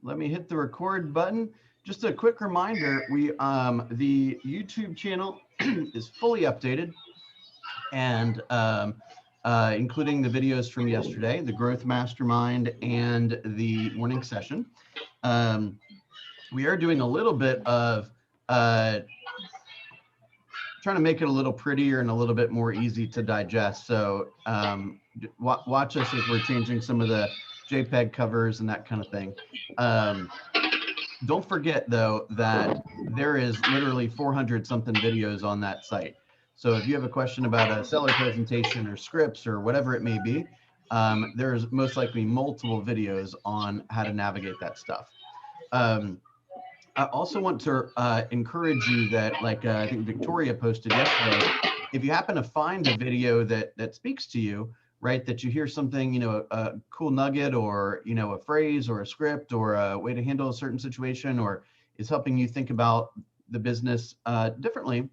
let me hit the record button. Just a quick reminder, the YouTube channel is fully updated and including the videos from yesterday, the Growth Mastermind and the morning session. We are doing a little bit of trying to make it a little prettier and a little bit more easy to digest. So watch us as we're changing some of the JPEG covers and that kind of thing. Don't forget though that there is literally 400 something videos on that site. So if you have a question about a seller presentation or scripts or whatever it may be, there's most likely multiple videos on how to navigate that stuff. I also want to encourage you that, like I think Victoria posted yesterday, if you happen to find a video that speaks to you, right, that you hear something, you know, a cool nugget or, you know, a phrase or a script or a way to handle a certain situation or is helping you think about the business differently,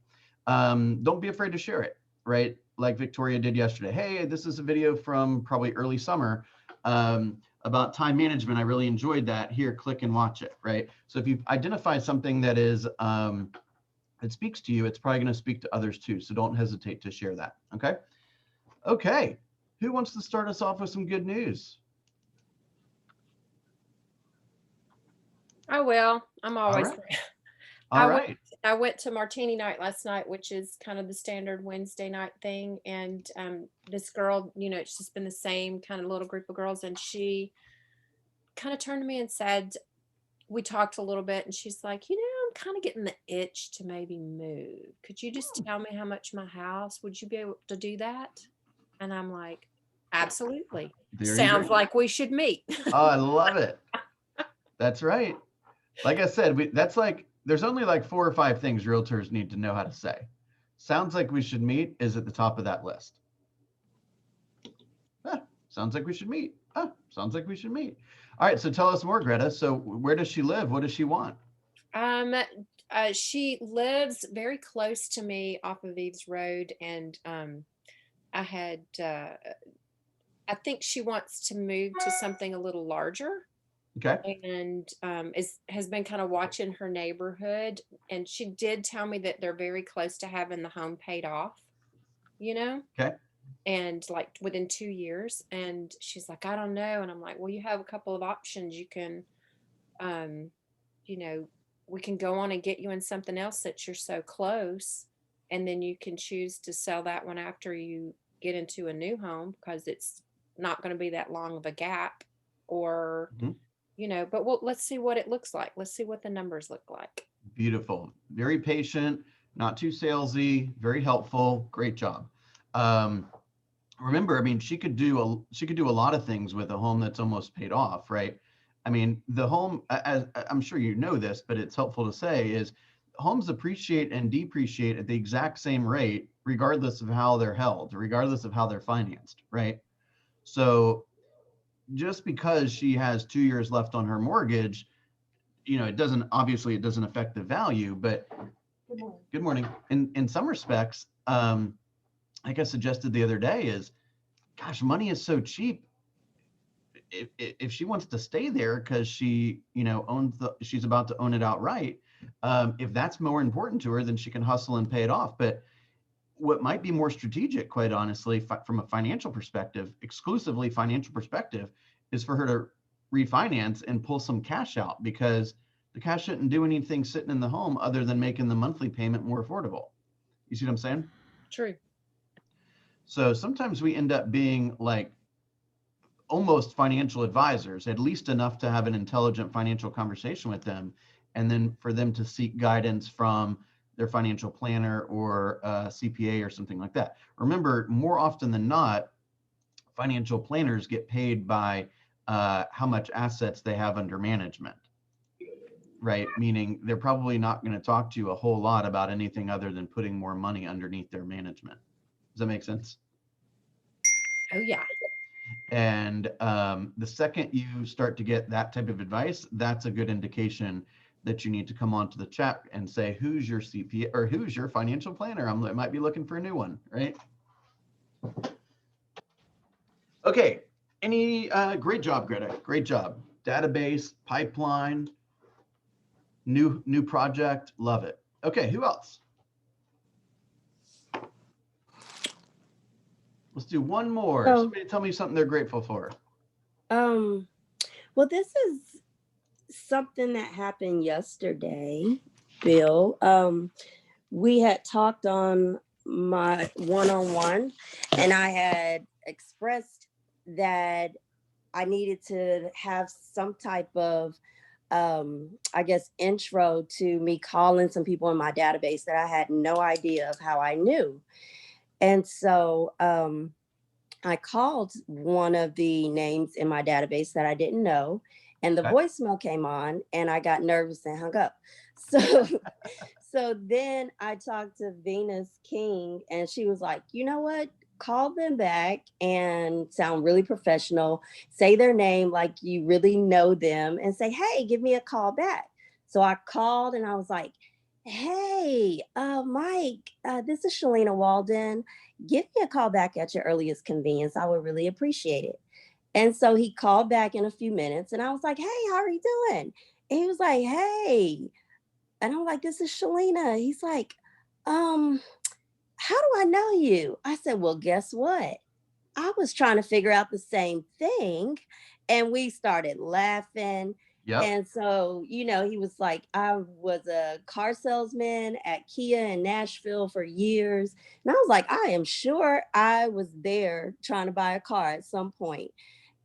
don't be afraid to share it, right? Like Victoria did yesterday. Hey, this is a video from probably early summer about time management. I really enjoyed that. Here, click and watch it, right? So if you identify something that is that speaks to you, it's probably going to speak to others too. So don't hesitate to share that. Okay. Okay. Who wants to start us off with some good news? I will. I'm always. All right. I went to Martini night last night, which is kind of the standard Wednesday night thing. And this girl, you know, it's just been the same kind of little group of girls. And she kind of turned to me and said, we talked a little bit, and she's like, you know, I'm kind of getting the itch to maybe move. Could you just tell me how much my house? Would you be able to do that? And I'm like, absolutely. Sounds like we should meet. Oh, I love it. That's right. Like I said, that's like, there's only like 4 or 5 things realtors need to know how to say. Sounds like we should meet is at the top of that list. Sounds like we should meet. Sounds like we should meet. All right, so tell us more, Greta. So where does she live? What does she want? She lives very close to me off of Eves Road, and I think she wants to move to something a little larger. Okay. And has been kind of watching her neighborhood, and she did tell me that they're very close to having the home paid off, you know. Okay. And like within 2 years, and she's like, I don't know. And I'm like, well, you have a couple of options. You can you know, we can go on and get you in something else that you're so close, and then you can choose to sell that one after you get into a new home, because it's not going to be that long of a gap. Or you know, but let's see what it looks like. Let's see what the numbers look like. Beautiful. Very patient, not too salesy, very helpful. Great job. Remember, I mean, she could do a lot of things with a home that's almost paid off, right? I mean, the home, as I'm sure you know this, but it's helpful to say, is homes appreciate and depreciate at the exact same rate, regardless of how they're held, regardless of how they're financed, right? So just because she has 2 years left on her mortgage, you know, it doesn't affect the value, but good morning. In some respects, like I suggested the other day, is, gosh, money is so cheap. If she wants to stay there because she, you know, she's about to own it outright, if that's more important to her, then she can hustle and pay it off. But what might be more strategic, quite honestly, from a financial perspective, exclusively financial perspective, is for her to refinance and pull some cash out, because the cash shouldn't do anything sitting in the home other than making the monthly payment more affordable. You see what I'm saying? True. So sometimes we end up being like almost financial advisors, at least enough to have an intelligent financial conversation with them, and then for them to seek guidance from their financial planner or CPA or something like that. Remember, more often than not, financial planners get paid by how much assets they have under management, right? Meaning they're probably not going to talk to you a whole lot about anything other than putting more money underneath their management. Does that make sense? Oh, yeah. And the second you start to get that type of advice, that's a good indication that you need to come onto the chat and say, who's your CPA or who's your financial planner? I might be looking for a new one, right? Okay. Great job, Greta. Great job. database, pipeline, new project. Love it. Okay, who else? Let's do one more. So, Somebody tell me something they're grateful for. um, well, this is something that happened yesterday, Bill. We had talked on my one-on-one, and I had expressed that I needed to have some type of, I guess, intro to me calling some people in my database that I had no idea of how I knew. And so, I called one of the names in my database that I didn't know, and the Okay. voicemail came on, and I got nervous and hung up. So, so then I talked to Venus King, and she was like, "You know what? Call them back and sound really professional. Say their name like you really know them, and say, 'Hey, give me a call back.'" So I called, and I was like, "Hey, Mike, this is Shalina Walden. Give me a call back at your earliest convenience. I would really appreciate it." And so he called back in a few minutes, and I was like, "Hey, how are you doing?" And he was like, "Hey." And I'm like, "This is Shalina." He's like, um, "How do I know you?" I said, "Well, guess what? I was trying to figure out the same thing." And we started laughing. Yep. And so, he was like, "I was a car salesman at Kia in Nashville for years." And I was like, "I am sure I was there trying to buy a car at some point."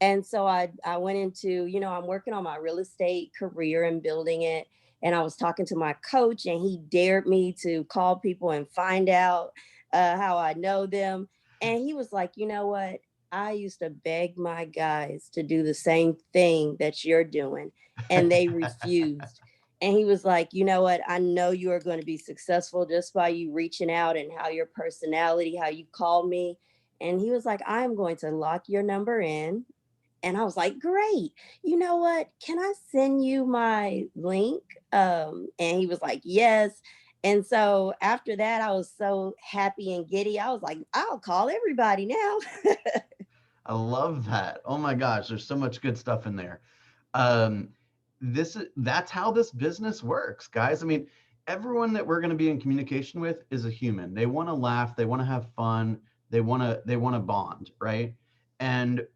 And so I went into, I'm working on my real estate career and building it. And I was talking to my coach, and he dared me to call people and find out how I know them. And he was like, "You know what? I used to beg my guys to do the same thing that you're doing, and they refused." And he was like, "You know what? I know you are going to be successful just by you reaching out and how your personality, how you called me." And he was like, "I'm going to lock your number in." And I was like, "Great. You know what? Can I send you my link?" And he was like, "Yes." And so after that, I was so happy and giddy. I was like, "I'll call everybody now." I love that. Oh my gosh, there's so much good stuff in there. Um, that's how this business works, guys. I mean, everyone that we're going to be in communication with is a human. They want to laugh, they want to have fun, they want to bond, right? And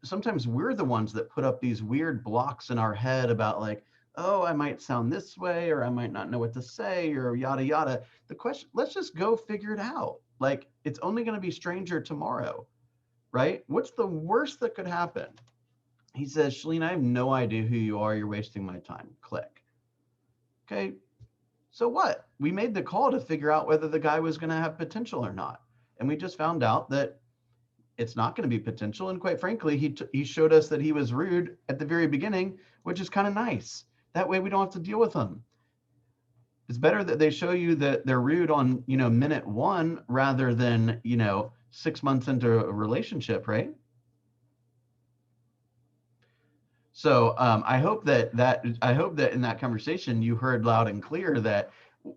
sometimes we're the ones that put up these weird blocks in our head about like, oh, I might sound this way, or I might not know what to say, or yada yada. The question, let's just go figure it out. Like, it's only going to be stranger tomorrow, right? What's the worst that could happen? He says, Shalene, I have no idea who you are. You're wasting my time. Click. Okay. So what? We made the call to figure out whether the guy was going to have potential or not. And we just found out that it's not going to be potential. And quite frankly, he showed us that he was rude at the very beginning, which is kind of nice. That way we don't have to deal with him. It's better that they show you that they're rude on, minute one rather than, 6 months into a relationship, right? So I hope that in that conversation you heard loud and clear that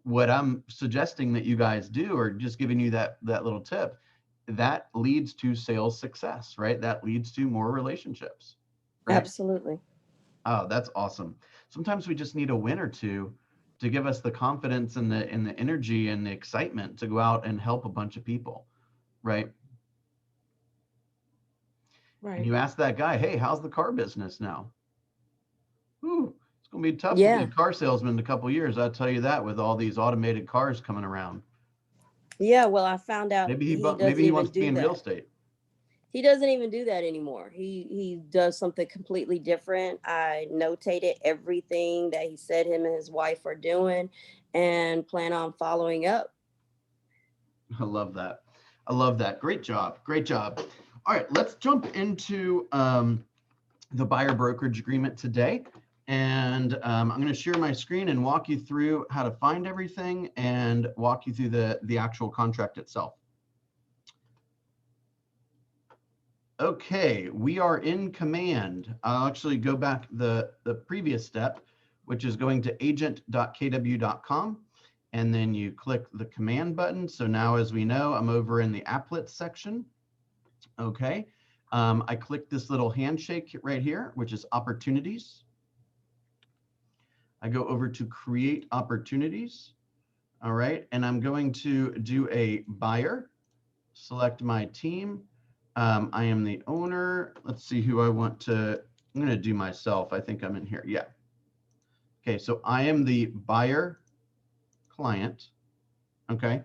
what I'm suggesting that you guys do, or just giving you that little tip, that leads to sales success, right? That leads to more relationships, right? Absolutely. Oh, that's awesome. Sometimes we just need a win or two to give us the confidence and the energy and the excitement to go out and help a bunch of people, right? And Right. you ask that guy, hey, how's the car business now? Ooh, it's going to be tough to be a Yeah. car salesman in a couple of years. I'll tell you that, with all these automated cars coming around. Yeah. Well, I found out Maybe he wants to be in real estate. he doesn't even do that anymore. He does something completely different. I notated everything that he said him and his wife are doing, and plan on following up. I love that. I love that. Great job. Great job. All right, let's jump into the buyer brokerage agreement today. And I'm going to share my screen and walk you through how to find everything and walk you through the actual contract itself. Okay, we are in command. I'll actually go back the previous step, which is going to agent.kw.com, and then you click the command button. So now, as we know, I'm over in the applets section. Okay, I click this little handshake right here, which is opportunities. I go over to create opportunities. All right, and I'm going to do a buyer, select my team. I am the owner. Let's see who I want to, I'm going to do myself. I think I'm in here. Yeah. Okay, so I am the buyer client. Okay,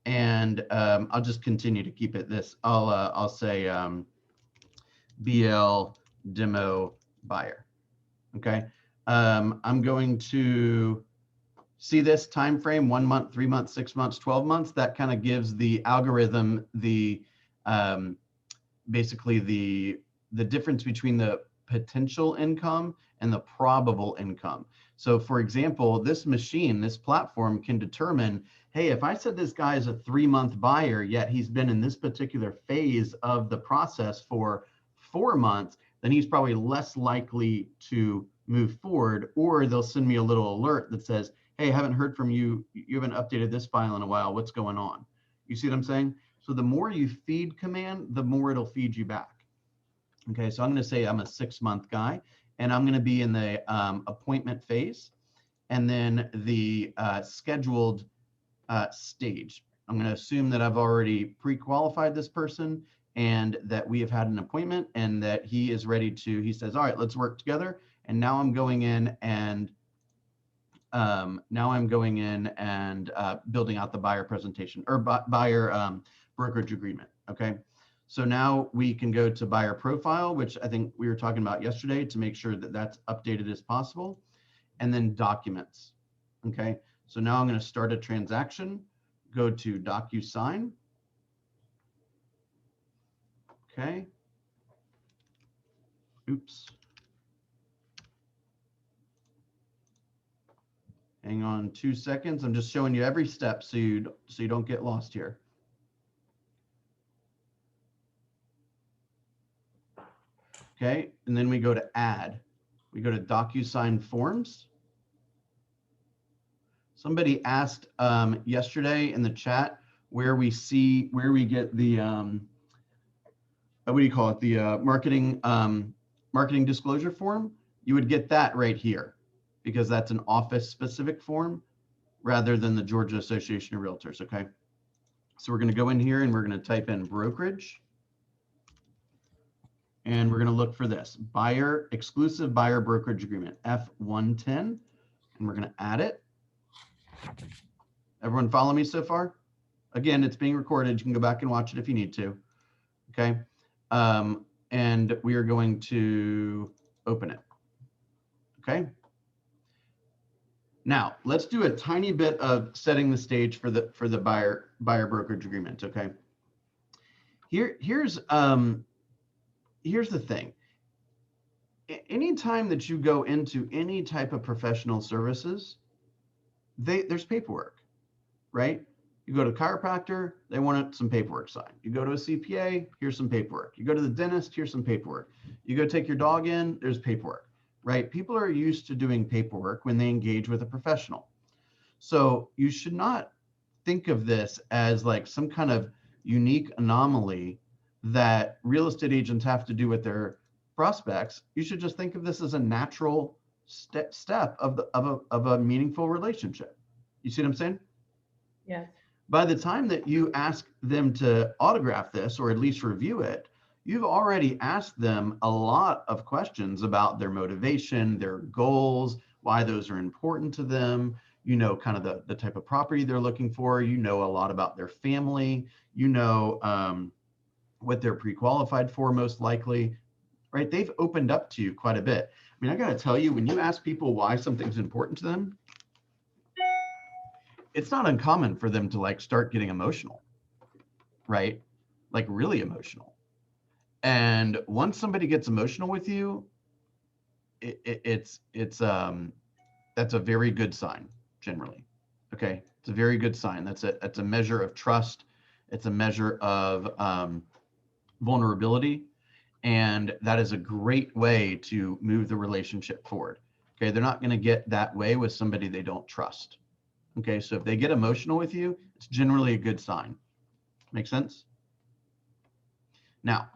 and I'll just continue to keep it this. I'll say BL demo buyer. Okay, I'm going to see this time frame: 1 month, 3 months, 6 months, 12 months. That kind of gives the algorithm the basically the difference between the potential income and the probable income. So for example, this machine, this platform can determine, hey, if I said this guy is a 3-month buyer, yet he's been in this particular phase of the process for 4 months, then he's probably less likely to move forward, or they'll send me a little alert that says, hey, I haven't heard from you. You haven't updated this file in a while. What's going on? You see what I'm saying? So the more you feed command, the more it'll feed you back. Okay, so I'm going to say I'm a 6-month guy, and I'm going to be in the appointment phase, and then the scheduled stage. I'm going to assume that I've already pre-qualified this person and that we have had an appointment and that he is ready to, he says, all right, let's work together. And now I'm going in and building out the buyer presentation or buyer brokerage agreement. Okay. So now we can go to buyer profile, which I think we were talking about yesterday, to make sure that that's updated as possible. And then documents. Okay. So now I'm going to start a transaction, go to DocuSign. Okay. Oops. Hang on 2 seconds. I'm just showing you every step so you don't get lost here. Okay, and then we go to add. We go to DocuSign Forms. Somebody asked yesterday in the chat where we get the what do you call it? The marketing disclosure form. You would get that right here because that's an office specific form rather than the Georgia Association of Realtors. Okay, so we're going to go in here and we're going to type in brokerage. And we're going to look for this exclusive buyer brokerage agreement, F110, and we're going to add it. Everyone follow me so far? Again, it's being recorded. You can go back and watch it if you need to. Okay. And we are going to open it. Okay. Now let's do a tiny bit of setting the stage for the buyer brokerage agreement. Okay. Here's the thing. Anytime that you go into any type of professional services, there's paperwork, right? You go to a chiropractor, they want some paperwork signed. You go to a CPA, here's some paperwork. You go to the dentist, here's some paperwork. You go take your dog in, there's paperwork, right? People are used to doing paperwork when they engage with a professional. So you should not think of this as like some kind of unique anomaly that real estate agents have to do with their prospects. You should just think of this as a natural step of a meaningful relationship. You see what I'm saying? Yes. By the time that you ask them to autograph this or at least review it, you've already asked them a lot of questions about their motivation, their goals, why those are important to them. You know, kind of the type of property they're looking for. You know a lot about their family. You know what they're pre-qualified for, most likely, right? They've opened up to you quite a bit. I mean, I got to tell you, when you ask people why something's important to them, it's not uncommon for them to like start getting emotional, right? Like really emotional. And once somebody gets emotional with you, that's a very good sign generally. Okay, it's a very good sign. That's a measure of trust. It's a measure of vulnerability, and that is a great way to move the relationship forward. Okay, they're not going to get that way with somebody they don't trust. Okay, so if they get emotional with you, it's generally a good sign. Make sense? Now,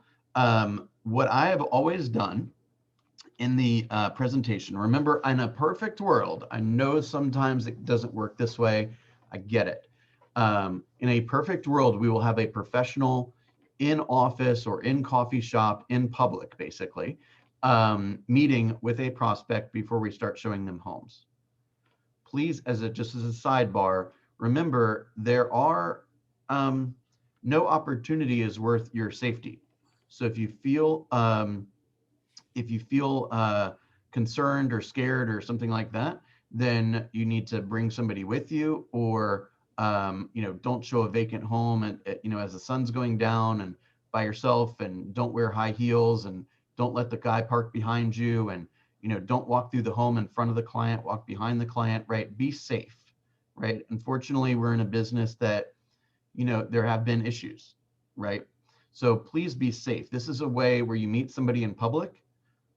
What I have always done in the presentation, remember, in a perfect world, I know sometimes it doesn't work this way. I get it. In a perfect world, we will have a professional in office or in coffee shop in public, basically, meeting with a prospect before we start showing them homes. Please, just as a sidebar, remember there are no opportunity is worth your safety. So if you feel concerned or scared or something like that, then you need to bring somebody with you, or don't show a vacant home and as the sun's going down and by yourself, and don't wear high heels, and don't let the guy park behind you, and don't walk through the home in front of the client, walk behind the client, right? Be safe, right? Unfortunately, we're in a business that there have been issues, right? So please be safe. This is a way where you meet somebody in public,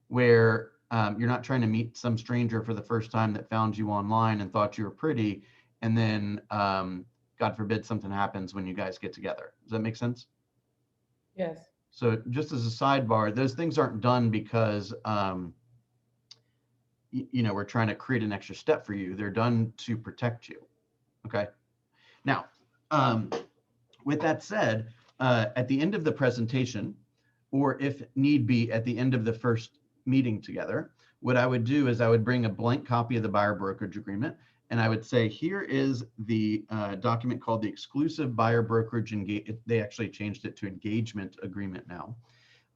where you're not trying to meet some stranger for the first time that found you online and thought you were pretty, and then God forbid something happens when you guys get together. Does that make sense? Yes. So just as a sidebar, those things aren't done because we're trying to create an extra step for you. They're done to protect you. Okay. Now, with that said, at the end of the presentation, or if need be, at the end of the first meeting together, what I would do is I would bring a blank copy of the buyer brokerage agreement, and I would say, here is the document called the exclusive buyer brokerage engagement. They actually changed it to engagement agreement now,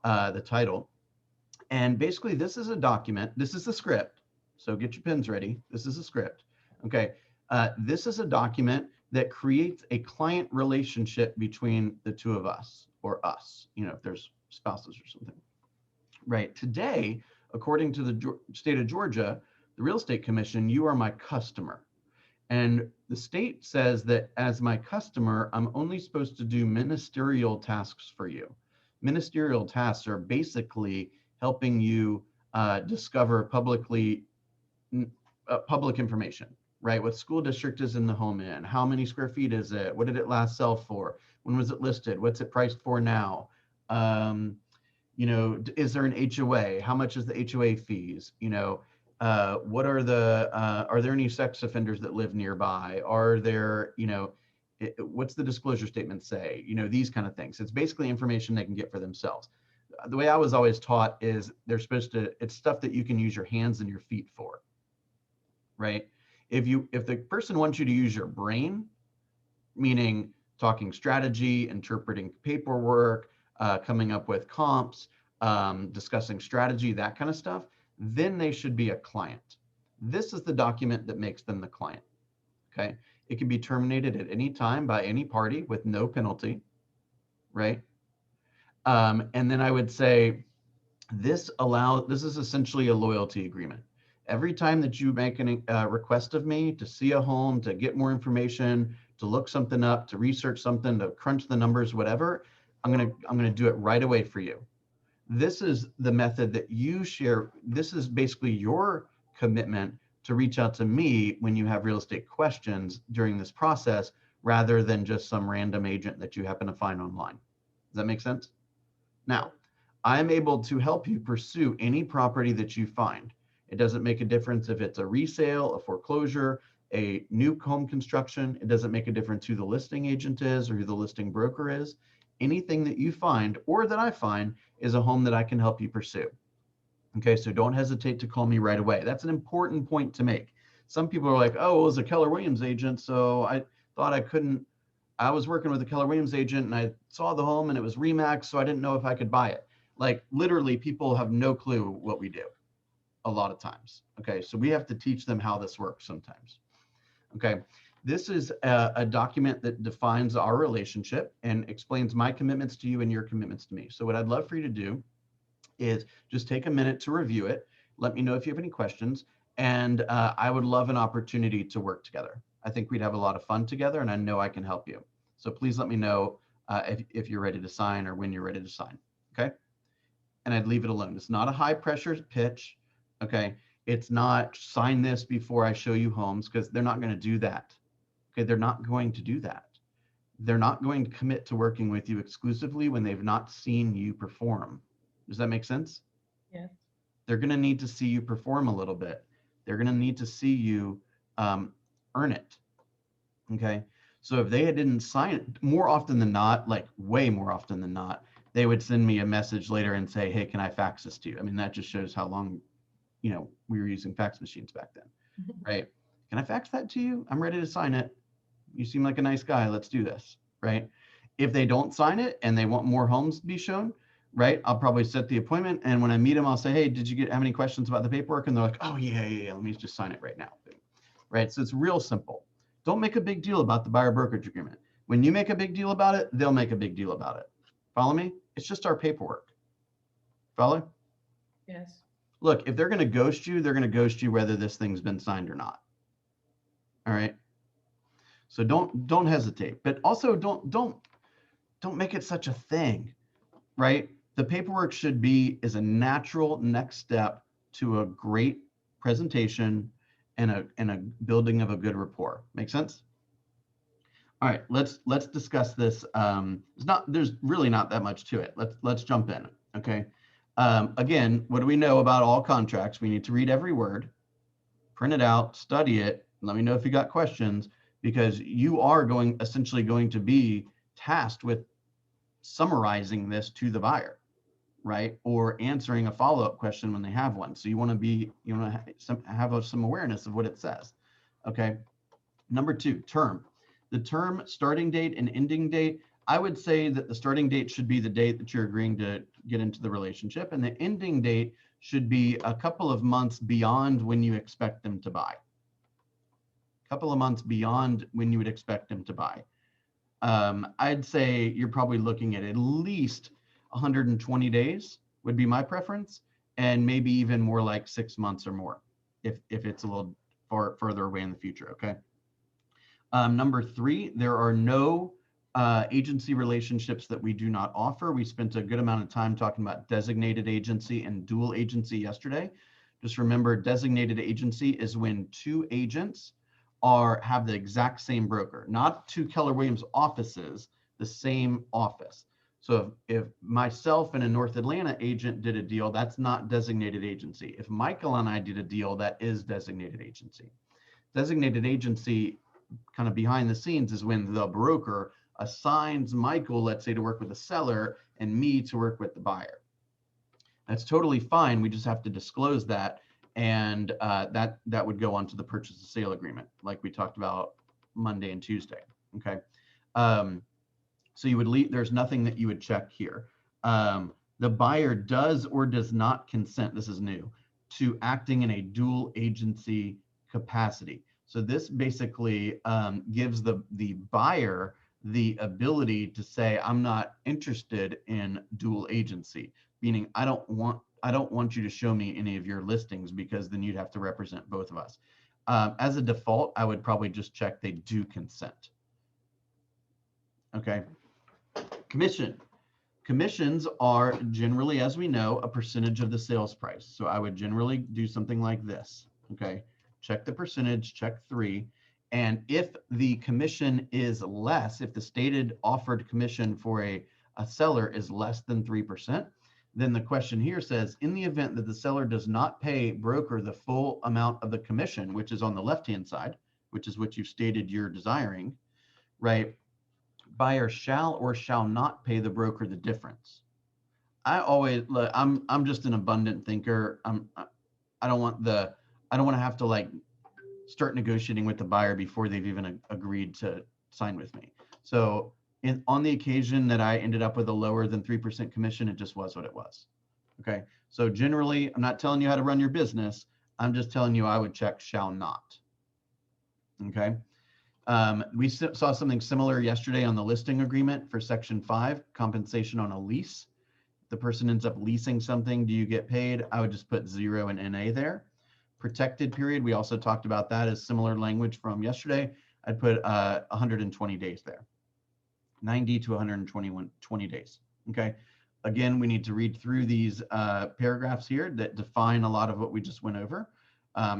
the title. And basically, this is a document. This is the script. So get your pens ready. This is a script. Okay. This is a document that creates a client relationship between the two of us, or us, if there's spouses or something. Right. Today, according to the state of Georgia, the Real Estate Commission, you are my customer. And the state says that as my customer, I'm only supposed to do ministerial tasks for you. Ministerial tasks are basically helping you discover public information, right? What school district is in the home in? How many square feet is it? What did it last sell for? When was it listed? What's it priced for now? Is there an HOA? How much is the HOA fees? What are are there any sex offenders that live nearby? Are there, what's the disclosure statement say? These kind of things. It's basically information they can get for themselves. The way I was always taught is it's stuff that you can use your hands and your feet for, right? If the person wants you to use your brain, meaning talking strategy, interpreting paperwork, coming up with comps, discussing strategy, that kind of stuff, then they should be a client. This is the document that makes them the client. Okay. It can be terminated at any time by any party with no penalty, right? And then I would say this is essentially a loyalty agreement. Every time that you make a request of me to see a home, to get more information, to look something up, to research something, to crunch the numbers, whatever, I'm gonna do it right away for you. This is the method that you share. This is basically your commitment to reach out to me when you have real estate questions during this process, rather than just some random agent that you happen to find online. Does that make sense? Now, I'm able to help you pursue any property that you find. It doesn't make a difference if it's a resale, a foreclosure, a new home construction. It doesn't make a difference who the listing agent is or who the listing broker is. Anything that you find or that I find is a home that I can help you pursue. Okay, so don't hesitate to call me right away. That's an important point to make. Some people are like, oh, it was a Keller Williams agent, so I thought I was working with a Keller Williams agent and I saw the home and it was Remax, so I didn't know if I could buy it. Like, literally, people have no clue what we do a lot of times. Okay, so we have to teach them how this works sometimes. Okay, this is a document that defines our relationship and explains my commitments to you and your commitments to me. So what I'd love for you to do is just take a minute to review it. Let me know if you have any questions, and I would love an opportunity to work together. I think we'd have a lot of fun together, and I know I can help you. So please let me know if you're ready to sign or when you're ready to sign, okay? And I'd leave it alone. It's not a high pressure pitch, okay? It's not sign this before I show you homes, because they're not going to do that. Okay, they're not going to do that. they're not going to commit to working with you exclusively when they've not seen you perform. Does that make sense? Yes. They're going to need to see you perform a little bit. They're going to need to see you earn it. Okay. So if they didn't sign it, more often than not, like way more often than not, they would send me a message later and say, hey, can I fax this to you? I mean, that just shows how long, we were using fax machines back then, right? Can I fax that to you? I'm ready to sign it. You seem like a nice guy. Let's do this, right? If they don't sign it and they want more homes to be shown, right, I'll probably set the appointment. And when I meet them, I'll say, hey, have any questions about the paperwork? And they're like, oh, yeah. Let me just sign it right now, right? So it's real simple. Don't make a big deal about the buyer brokerage agreement. When you make a big deal about it, they'll make a big deal about it. Follow me? It's just our paperwork. Follow? Yes. Look, if they're going to ghost you, they're going to ghost you whether this thing's been signed or not. All right? So don't hesitate, but also don't make it such a thing, right? The paperwork is a natural next step to a great presentation and a building of a good rapport. Make sense? All right, let's discuss this. There's really not that much to it. Let's jump in. Okay. Again, what do we know about all contracts? We need to read every word, print it out, study it. Let me know if you got questions, because you are essentially going to be tasked with summarizing this to the buyer, right? Or answering a follow-up question when they have one. So you want to have some awareness of what it says. Okay. Number 2, term. The term starting date and ending date. I would say that the starting date should be the date that you're agreeing to get into the relationship, and the ending date should be a couple of months beyond when you expect them to buy. A couple of months beyond when you would expect them to buy. I'd say you're probably looking at least 120 days would be my preference, and maybe even more like 6 months or more if it's a little further away in the future. Okay. Number 3, there are no agency relationships that we do not offer. We spent a good amount of time talking about designated agency and dual agency yesterday. Just remember, designated agency is when 2 agents have the exact same broker, not 2 Keller Williams offices, the same office. So if myself and a North Atlanta agent did a deal, that's not designated agency. If Michael and I did a deal, that is designated agency. Designated agency, kind of behind the scenes, is when the broker assigns Michael, let's say, to work with the seller and me to work with the buyer. That's totally fine. We just have to disclose that, and that would go onto the purchase and sale agreement, like we talked about Monday and Tuesday. Okay. So you would there's nothing that you would check here. The buyer does or does not consent, this is new, to acting in a dual agency capacity. So this basically gives the buyer the ability to say, I'm not interested in dual agency, meaning I don't want you to show me any of your listings, because then you'd have to represent both of us. As a default, I would probably just check they do consent. Okay. Commissions are generally, as we know, a percentage of the sales price. So I would generally do something like this. Okay. Check the percentage, check 3. And if the commission is less, if the stated offered commission for a seller is less than 3%, then the question here says, in the event that the seller does not pay broker the full amount of the commission, which is on the left-hand side, which is what you stated you're desiring, right? Buyer shall or shall not pay the broker the difference. I'm just an abundant thinker. I don't want to have to start negotiating with the buyer before they've even agreed to sign with me. So on the occasion that I ended up with a lower than 3% commission, it just was what it was. Okay. So generally, I'm not telling you how to run your business. I'm just telling you I would check shall not. Okay. We saw something similar yesterday on the listing agreement for section 5, compensation on a lease. If the person ends up leasing something, do you get paid? I would just put 0 and NA there. Protected period, we also talked about that as similar language from yesterday. I'd put 120 days there, 90 to 120 days. Okay. Again, we need to read through these paragraphs here that define a lot of what we just went over.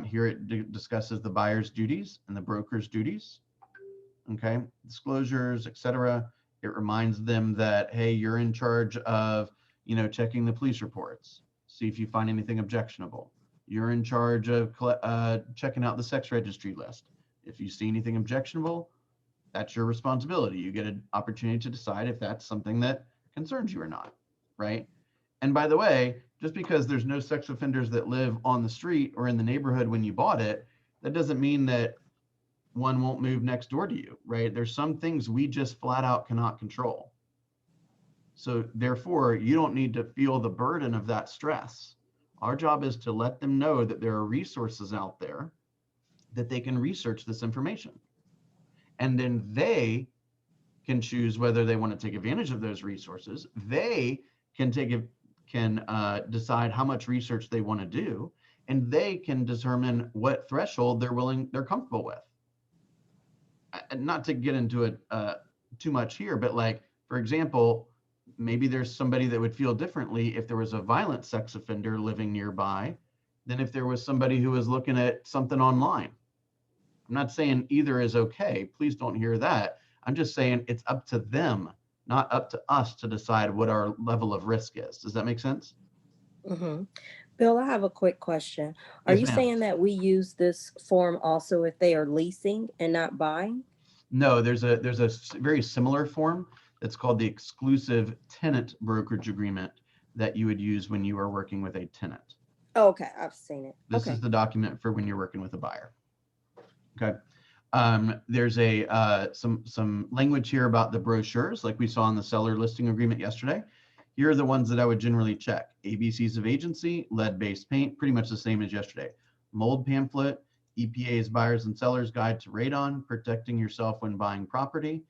Here it discusses the buyer's duties and the broker's duties. okay, disclosures, etc. It reminds them that, hey, you're in charge of, checking the police reports, see if you find anything objectionable. You're in charge of checking out the sex registry list. If you see anything objectionable, that's your responsibility. You get an opportunity to decide if that's something that concerns you or not, right? And by the way, just because there's no sex offenders that live on the street or in the neighborhood when you bought it, that doesn't mean that one won't move next door to you, right? There's some things we just flat out cannot control. So therefore, you don't need to feel the burden of that stress. Our job is to let them know that there are resources out there that they can research this information. And then they can choose whether they want to take advantage of those resources. They can decide how much research they want to do, and they can determine what threshold they're comfortable with. Not to get into it too much here, but like, for example, maybe there's somebody that would feel differently if there was a violent sex offender living nearby than if there was somebody who was looking at something online. I'm not saying either is okay. Please don't hear that. I'm just saying it's up to them, not up to us to decide what our level of risk is. Does that make sense? Mm-hmm. Bill, I have a quick question. Are Yes, you ma'am. saying that we use this form also if they are leasing and not buying? No, there's a very similar form that's called the exclusive tenant brokerage agreement that you would use when you are working with a tenant. Okay, I've seen it. This is Okay. the document for when you're working with a buyer. Okay. There's some language here about the brochures, like we saw in the seller listing agreement yesterday. Here are the ones that I would generally check: ABCs of agency, lead-based paint, pretty much the same as yesterday. Mold pamphlet, EPA's buyers and sellers guide to radon, protecting yourself when buying property.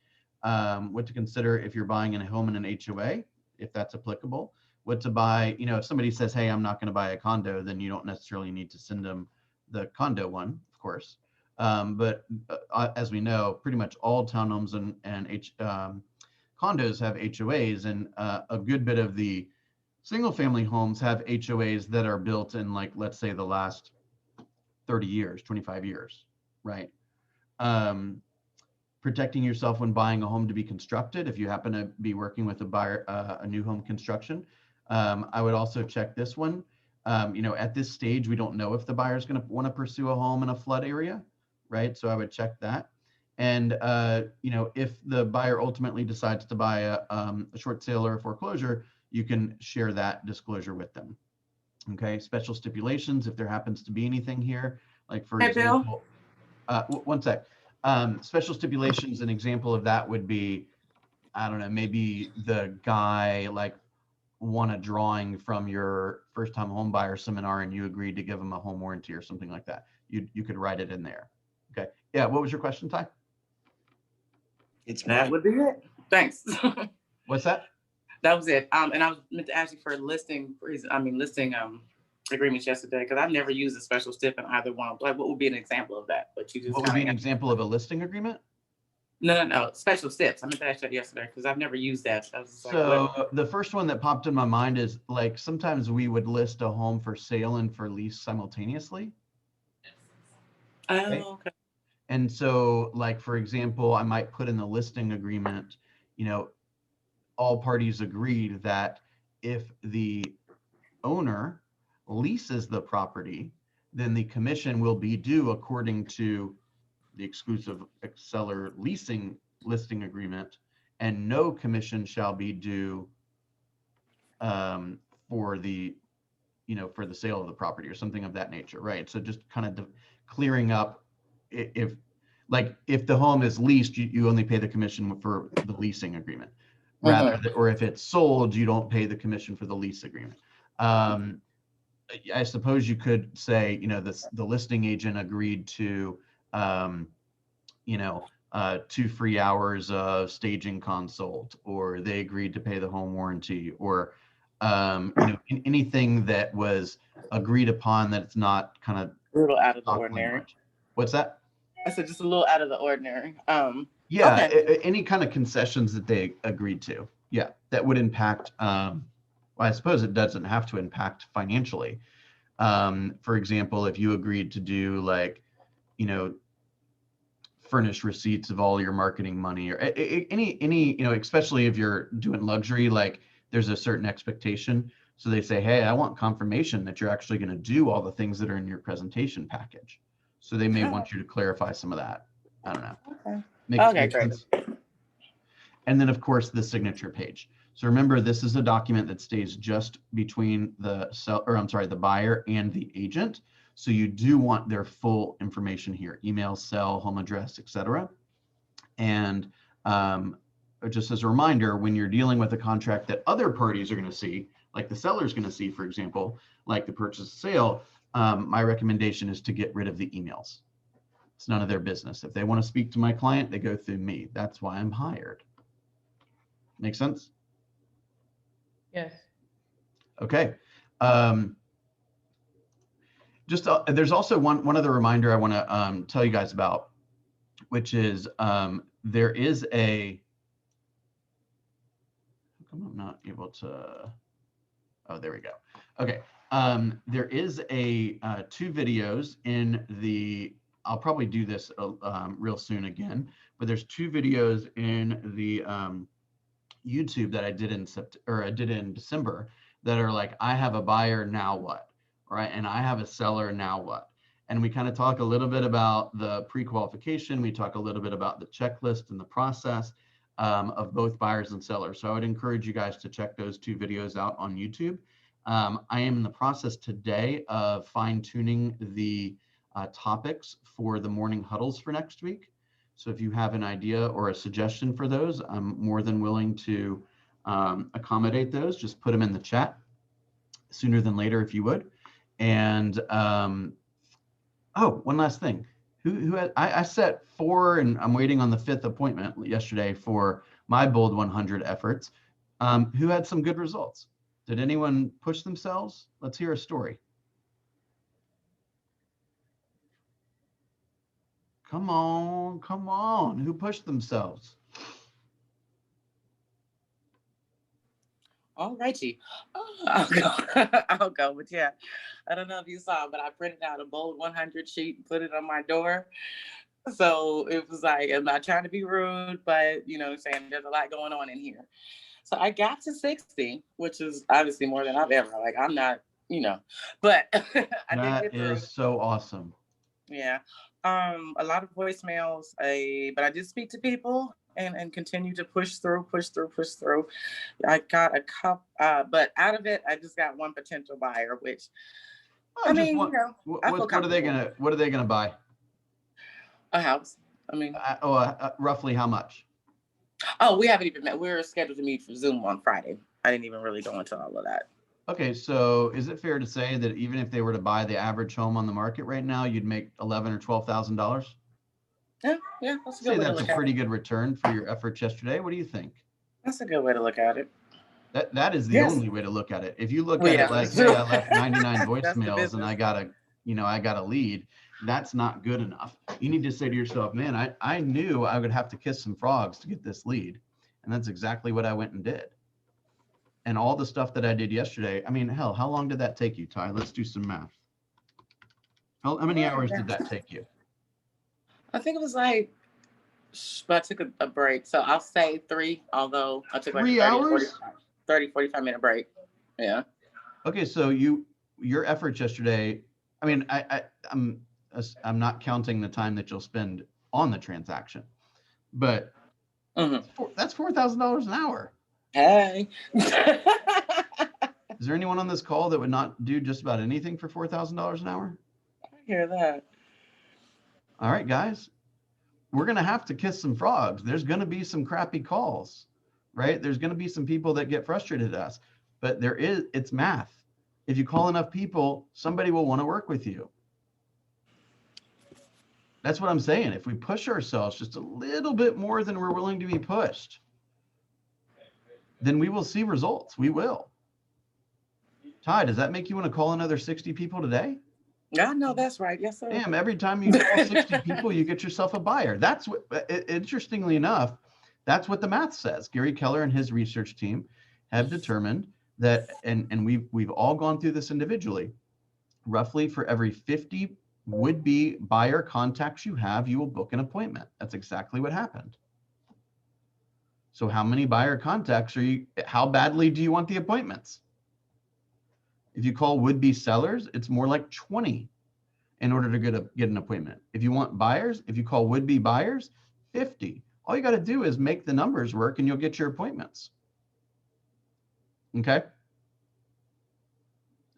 What to consider if you're buying a home in an HOA, if that's applicable. What to buy, if somebody says, hey, I'm not going to buy a condo, then you don't necessarily need to send them the condo one, of course. But as we know, pretty much all townhomes and condos have HOAs, and a good bit of the single family homes have HOAs that are built in, like, let's say the last 30 years, 25 years, right? Protecting yourself when buying a home to be constructed. If you happen to be working with a buyer, a new home construction, I would also check this one. At this stage, we don't know if the buyer is going to want to pursue a home in a flood area, right? So I would check that. And if the buyer ultimately decides to buy a short sale or a foreclosure, you can share that disclosure with them. Okay, special stipulations, if there happens to be anything here, like for Hey, Bill. example, one sec. Special stipulations, an example of that would be, I don't know, maybe the guy like won a drawing from your first time home buyer seminar and you agreed to give him a home warranty or something like that. You could write it in there. Okay. Yeah. What was your question, Ty? That would be it. Thanks. What's that? That was it. And I was meant to ask you for listing agreements yesterday, because I've never used a special stip in either one. Like, what would be an example of that? But you just What would be an example of a listing agreement? No. Special steps. I meant to ask that yesterday because I've never used that. So the first one that popped in my mind is, like, sometimes we would list a home for sale and for lease simultaneously. Oh, okay. And so, like, for example, I might put in the listing agreement, all parties agreed that if the owner leases the property, then the commission will be due according to the exclusive seller leasing listing agreement, and no commission shall be due for the sale of the property or something of that nature, right? So just kind of clearing up, if the home is leased, you only pay the commission for the leasing agreement, rather than, or if it's sold, you don't pay the commission for the lease agreement. I suppose you could say, the listing agent agreed to 2 free hours of staging consult, or they agreed to pay the home warranty, or anything that was agreed upon that it's not kind of a little out of the ordinary. Much. What's that? I said just a little out of the ordinary. Yeah, okay. Any kind of concessions that they agreed to. Yeah, that would impact. Well, I suppose it doesn't have to impact financially. For example, if you agreed to do, like, furnish receipts of all your marketing money, or any, especially if you're doing luxury, like there's a certain expectation. So they say, hey, I want confirmation that you're actually going to do all the things that are in your presentation package. So they may want you to clarify some of that. I don't know. Okay. Makes Great. sense. And then of course the signature page. So remember, this is a document that stays just between the buyer and the agent. So you do want their full information here: email, cell, home address, etc. And just as a reminder, when you're dealing with a contract that other parties are going to see, like the seller's going to see, for example, like the purchase sale, my recommendation is to get rid of the emails. It's none of their business. If they want to speak to my client, they go through me. That's why I'm hired. Make sense? Yes. Okay. There's also one other reminder I want to tell you guys about, which is there is a. I'm not able to. Oh, there we go. Okay. There is a 2 videos in the. I'll probably do this real soon again, but there's 2 videos in the YouTube that I did in December that are like, I have a buyer, now what? Right? And I have a seller, now what? And we kind of talk a little bit about the pre-qualification. We talk a little bit about the checklist and the process of both buyers and sellers. So I would encourage you guys to check those 2 videos out on YouTube. I am in the process today of fine-tuning the topics for the morning huddles for next week. So if you have an idea or a suggestion for those, I'm more than willing to accommodate those. Just put them in the chat sooner than later if you would. And one last thing. Who had, I set 4, and I'm waiting on the 5th appointment yesterday for my Bold 100 efforts. Who had some good results? Did anyone push themselves? Let's hear a story. Come on. Who pushed themselves? All righty. I'll go. I'll go. But yeah, I don't know if you saw, but I printed out a Bold 100 sheet and put it on my door. So it was like, I'm not trying to be rude, but you know what I'm saying, there's a lot going on in here. So I got to 60, which is obviously more than I've ever, like, I'm not, but I did That get through. is so awesome. Yeah. A lot of voicemails, but I did speak to people and continue to push through. I got a couple, but out of it, I just got one potential buyer, which What are they gonna buy? A house. Roughly how much? Oh, we haven't even met. We're scheduled to meet for Zoom on Friday. I didn't even really go into all of that. Okay, so is it fair to say that even if they were to buy the average home on the market right now, you'd make $11,000 or $12,000? Yeah, that's a good Say way to that's look a at pretty it. good return for your efforts yesterday. What do you think? That's a good way to look at it. That is the only way to look at it. If you look at it like, that's hey, true. I left 99 That's the voicemails and I got a lead, that's not good enough. You need to say to yourself, man, I knew I would have to kiss some frogs to get this lead. And that's exactly what I went and did. And all the stuff that I did yesterday, I mean, hell, how long did that take you, Ty? Let's do some math. How many hours did that take you? I think it was like, but I took a break. So I'll say 3, although I took like 3 hours? 45 minute break. Yeah. Okay, so your efforts yesterday, I mean, I'm not counting the time that you'll spend on the transaction, but that's $4,000 an hour. Hey. Is there anyone on this call that would not do just about anything for $4,000 an hour? I hear that. All right, guys, we're going to have to kiss some frogs. There's going to be some crappy calls, right? There's going to be some people that get frustrated at us, but it's math. If you call enough people, somebody will want to work with you. That's what I'm saying. If we push ourselves just a little bit more than we're willing to be pushed, then we will see results. We will. Ty, does that make you want to call another 60 people today? Yeah, no, that's right. Yes, sir. Damn, every time you call 60 people, you get yourself a buyer. That's what, interestingly enough, that's what the math says. Gary Keller and his research team have determined that, and we've all gone through this individually, roughly for every 50 would-be buyer contacts you have, you will book an appointment. That's exactly what happened. So how many buyer contacts how badly do you want the appointments? If you call would-be sellers, it's more like 20 in order to get an appointment. If you want buyers, if you call would-be buyers, 50. All you got to do is make the numbers work and you'll get your appointments. Okay?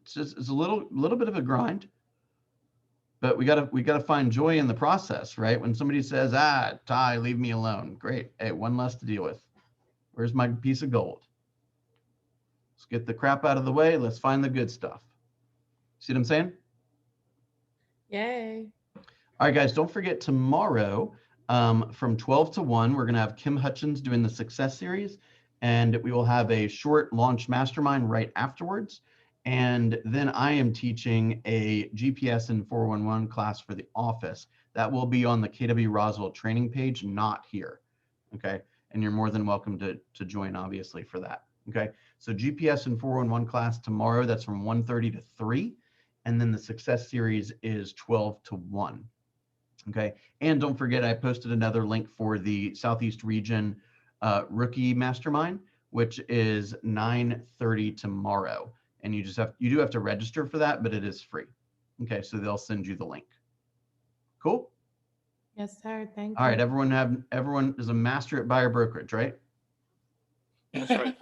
It's a little bit of a grind, but we gotta find joy in the process, right? When somebody says, Ty, leave me alone. Great. Hey, one less to deal with. Where's my piece of gold? Let's get the crap out of the way. Let's find the good stuff. See what I'm saying? Yay. All right, guys, don't forget tomorrow from 12 to 1, we're going to have Kim Hutchins doing the Success Series, and we will have a short launch mastermind right afterwards. And then I am teaching a GPS and 411 class for the office. That will be on the KW Roswell training page, not here. Okay. And you're more than welcome to join, obviously, for that. Okay. So GPS and 411 class tomorrow, that's from 1:30 to 3. And then the Success Series is 12 to 1. Okay. And don't forget, I posted another link for the Southeast Region Rookie Mastermind, which is 9:30 tomorrow. And you do have to register for that, but it is free. Okay. So they'll send you the link. Cool. Yes, sir. Thank All you. right. Everyone is a master at buyer brokerage, right? That's right.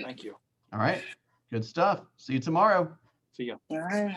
Thank you. All right. Good stuff. See you tomorrow. See ya. All right.